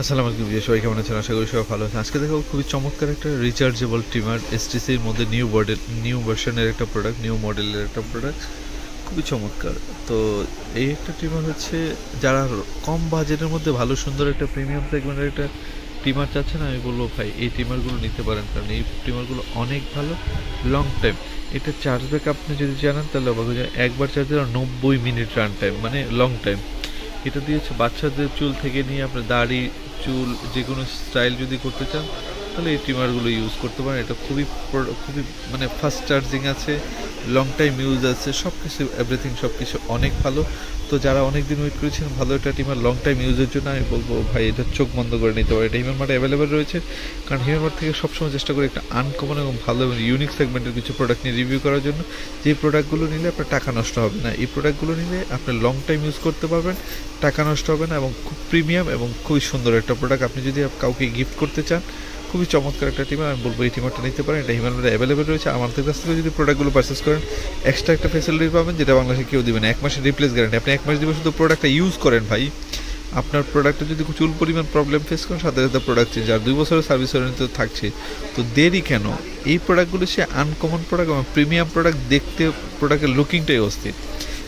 আসসালামু আলাইকুম জি, সবাই কেমন আছেন? আশা করি সবাই ভালো আছেন। আজকে দেখাবো খুবই চমৎকার একটা রিচার্জেবল ট্রিমার, এসটিসির মধ্যে নিউ ভার্সনের একটা প্রোডাক্ট, নিউ মডেলের একটা প্রোডাক্ট, খুবই চমৎকার। তো এই একটা ট্রিমার হচ্ছে যারা কম বাজেটের মধ্যে ভালো সুন্দর একটা প্রিমিয়াম সেগমেন্টের একটা ট্রিমার চাচ্ছেন, আমি বলবো ভাই এই ট্রিমারগুলো নিতে পারেন, কারণ এই ট্রিমারগুলো অনেক ভালো, লং টাইম। এটা চার্জ ব্যাক আপনি যদি জানেন তাহলে অবাক হয়ে যায়, একবার চার্জে 90 মিনিট রান টাইম, মানে লং টাইম। এটা দিয়ে হচ্ছে বাচ্চাদের চুল থেকে নিয়ে আপনার দাড়ি, চুল যে কোনো স্টাইল যদি করতে চান তাহলে এই ট্রিমারগুলো ইউজ করতে পারেন। এটা খুবই মানে ফাস্ট চার্জিং আছে, লং টাইম ইউজ আছে, সব কিছু এভরিথিং সব কিছু অনেক ভালো। তো যারা অনেক দিন ওয়েট করেছেন ভালো একটা ট্রিমার লং টাইম ইউজের জন্য, আমি বলবো ভাই এটা চোখ বন্ধ করে নিতে পারে। এটা হিউম্যান মার্টে অ্যাভেলেবেল রয়েছে, কারণ হিউম্যান মার্ট থেকে সবসময় চেষ্টা করি একটা আনকমন এবং ভালো এবং ইউনিক সেগমেন্টের কিছু প্রোডাক্ট নিয়ে রিভিউ করার জন্য। যে প্রোডাক্টগুলো নিলে আপনার টাকা নষ্ট হবে না, এই প্রোডাক্টগুলো নিলে আপনি লং টাইম ইউজ করতে পারবেন, টাকা নষ্ট হবে না, এবং খুব প্রিমিয়াম এবং খুবই সুন্দর একটা প্রোডাক্ট। আপনি যদি কাউকে গিফট করতে চান, খুবই চমৎকার একটা টিমার, আমি বলবো এই টিমারটা নিতে পারেন। এটা হিউম্যান মার্টে অ্যাভেলেবেল রয়েছে। আমাদের কাছ থেকে যদি প্রোডাক্টগুলো পারচেস করেন, এক্সট্রা একটা ফেসিলিটি পাবেন যেটা বাংলাদেশে কেউ দিবে না, 1 মাসের রিপ্লেস গ্যারান্টি। আপনি 1 মাস দিবে, শুধু প্রোডাক্টটা ইউজ করেন ভাই। আপনার প্রোডাক্টে যদি চুল পরিমাণ প্রবলেম ফেস করেন, সাথে সাথে প্রোডাক্ট চেঞ্জ, আর 2 বছরের সার্ভিস ওয়ারেন্টি তো থাকছে। তো দেরি কেন? এই প্রোডাক্টগুলো সে আনকমন প্রোডাক্ট এবং প্রিমিয়াম প্রোডাক্ট, দেখতে প্রোডাক্টের লুকিংটাই অস্থির,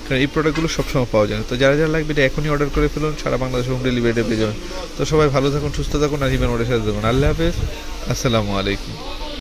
কারণ এই প্রোডাক্টগুলো সবসময় পাওয়া যায় না। তো যারা যারা লাগবে এটা এখনই অর্ডার করে ফেলুন, সারা বাংলাদেশে হোম ডেলিভারি পেয়ে যাবেন। তো সবাই ভালো থাকুন, সুস্থ থাকুন, আর হিউম্যান মার্টের সাথে থাকুন। আল্লাহ হাফেজ, আসসালামু আলাইকুম।